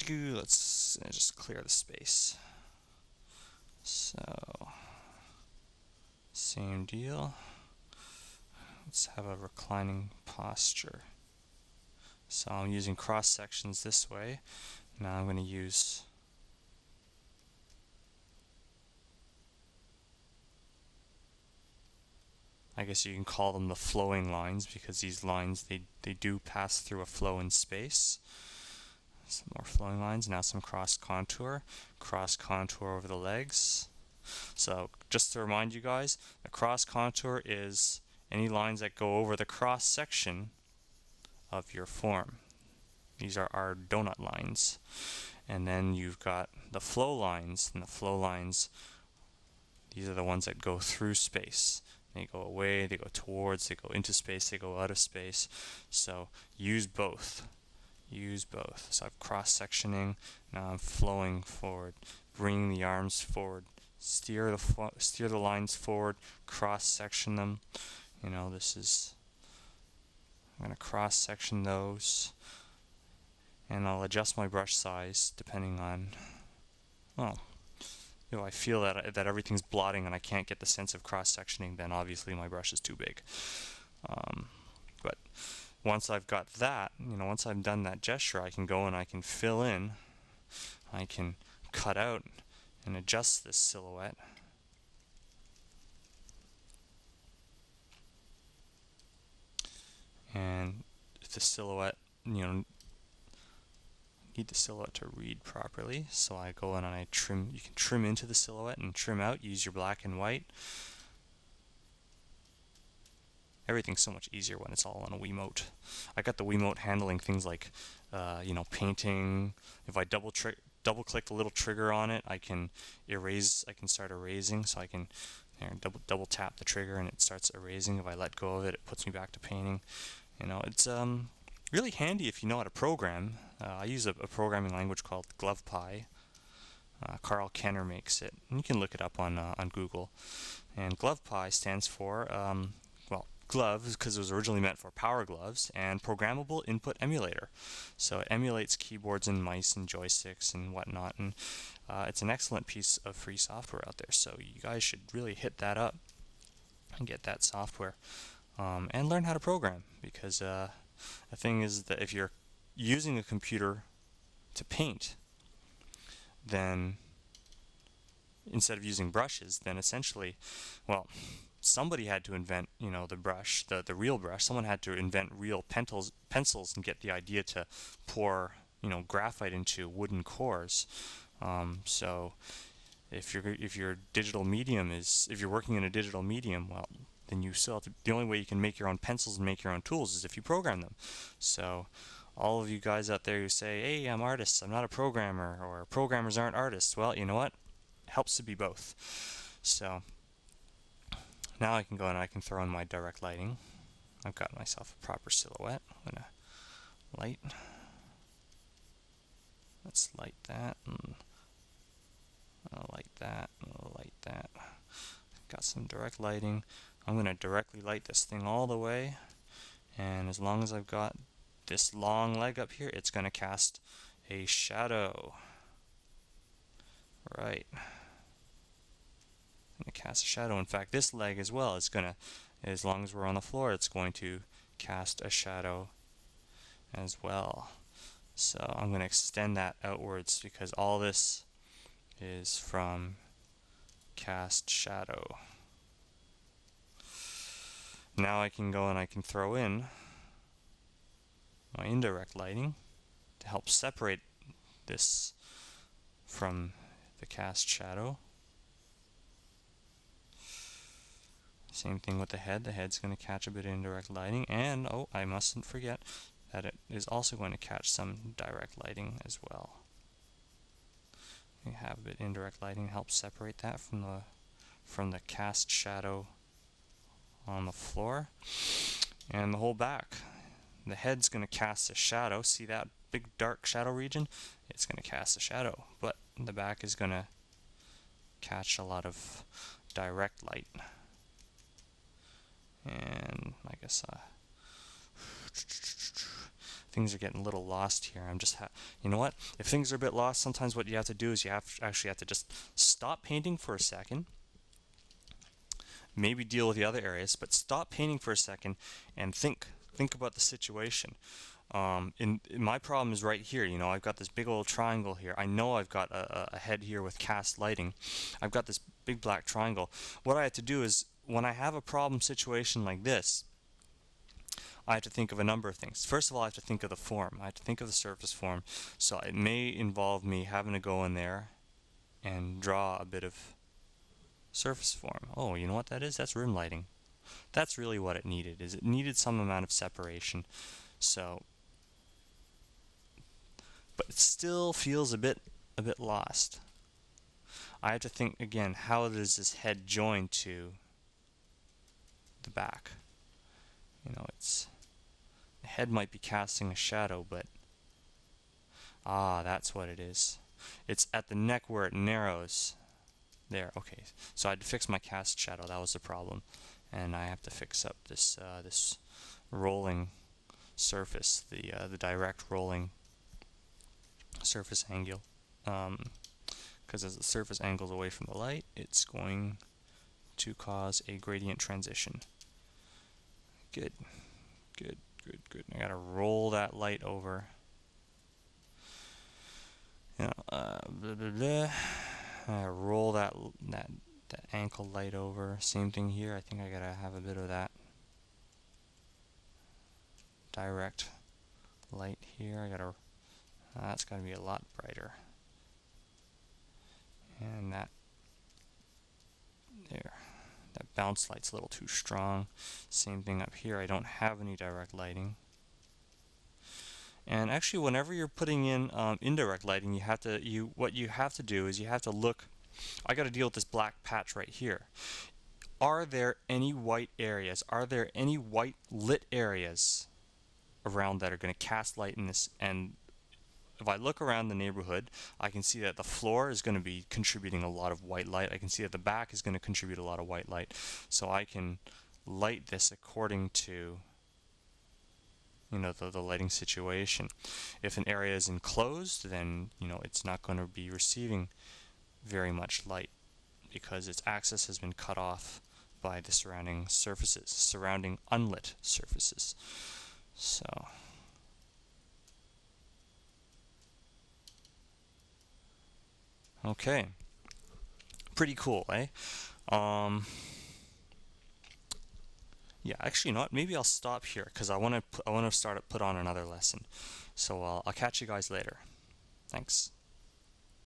Let's just clear the space. So, same deal. Let's have a reclining posture. So I'm using cross sections this way. Now I'm going to use I guess you can call them the flowing lines, because these lines, they do pass through a flow in space. Some more flowing lines. Now some cross contour over the legs. So just to remind you guys, the cross contour is any lines that go over the cross section of your form. These are our donut lines. And then you've got the flow lines, and the flow lines, these are the ones that go through space. They go away, they go towards, they go into space, they go out of space. So use both. Use both. So I'm cross-sectioning, now I'm flowing forward, bringing the arms forward, steer the lines forward, cross-section them. You know, this is, I'm going to cross-section those, and I'll adjust my brush size depending on, well, if I feel that everything's blotting and I can't get the sense of cross-sectioning, then obviously my brush is too big. But once I've got that, you know, once I've done that gesture, I can go and I can fill in, I can cut out and adjust this silhouette. And if the silhouette, you know, need the silhouette to read properly, so I go in and I trim. You can trim into the silhouette and trim out. Use your black and white. Everything's so much easier when it's all on a Wiimote. I got the Wiimote handling things like, you know, painting. If I double click the little trigger on it, I can erase. I can start erasing. So I can double tap the trigger and it starts erasing. If I let go of it, it puts me back to painting. You know, it's really handy if you know how to program. I use a programming language called GlovePy. Carl Kenner makes it, and you can look it up on Google. And GlovePy stands for, well, glove because it was originally meant for power gloves, and programmable input emulator. So it emulates keyboards and mice and joysticks and whatnot, and it's an excellent piece of free software out there. So you guys should really hit that up and get that software and learn how to program, because the thing is that if you're using a computer to paint, then instead of using brushes, then essentially, well, somebody had to invent, you know, the brush, the real brush. Someone had to invent real pencils and get the idea to pour, you know, graphite into wooden cores. So if your digital medium is, if you're working in a digital medium, well, then you still have to, the only way you can make your own pencils and make your own tools is if you program them. So all of you guys out there who say, hey, I'm artists, I'm not a programmer, or programmers aren't artists, well, you know what? It helps to be both. So now I can go and I can throw in my direct lighting. I've got myself a proper silhouette. I'm going to light. Let's light that, and I'll light that, and I'll light that. Got some direct lighting. I'm going to directly light this thing all the way, and as long as I've got this long leg up here, it's going to cast a shadow. Right. I'm going to cast a shadow. In fact, this leg as well is going to, as long as we're on the floor, it's going to cast a shadow as well. So I'm going to extend that outwards, because all this is from cast shadow. Now I can go and I can throw in my indirect lighting to help separate this from the cast shadow. Same thing with the head. The head's going to catch a bit of indirect lighting, and oh, I mustn't forget that it is also going to catch some direct lighting as well. We have a bit of indirect lighting to help separate that from the cast shadow on the floor. And the whole back. The head's going to cast a shadow. See that big dark shadow region? It's going to cast a shadow, but the back is going to catch a lot of direct light. And I guess things are getting a little lost here. You know what? If things are a bit lost, sometimes what you have to do is actually have to just stop painting for a second, maybe deal with the other areas, but stop painting for a second and think about the situation. My problem is right here. You know, I've got this big old triangle here. I know I've got a head here with cast lighting. I've got this big black triangle. What I have to do is, when I have a problem situation like this, I have to think of a number of things. First of all, I have to think of the form. I have to think of the surface form. So it may involve me having to go in there and draw a bit of surface form. Oh, you know what that is? That's rim lighting. That's really what it needed. It needed some amount of separation. So, but it still feels a bit lost. I have to think again, how does this head join to the back? You know, the head might be casting a shadow, but that's what it is. It's at the neck where it narrows. There, okay. So I had to fix my cast shadow. That was the problem, and I have to fix up this this rolling surface, the direct rolling surface angle. Because as the surface angles away from the light, it's going to cause a gradient transition. Good. I gotta roll that light over. You know, roll that ankle light over. Same thing here. I think I gotta have a bit of that direct light here. That's gotta be a lot brighter. And that bounce light's a little too strong. Same thing up here. I don't have any direct lighting. And actually, whenever you're putting in indirect lighting, what you have to do is you have to look. I got to deal with this black patch right here. Are there any white areas? Are there any white lit areas around that are going to cast light in this? And if I look around the neighborhood, I can see that the floor is going to be contributing a lot of white light. I can see that the back is going to contribute a lot of white light. So I can light this according to, you know, the lighting situation. If an area is enclosed, then, you know, it's not going to be receiving very much light because its access has been cut off by the surrounding surfaces, surrounding unlit surfaces. So okay, pretty cool, eh? Yeah, actually, you know what? Maybe I'll stop here because I want to put on another lesson. So I'll catch you guys later. Thanks.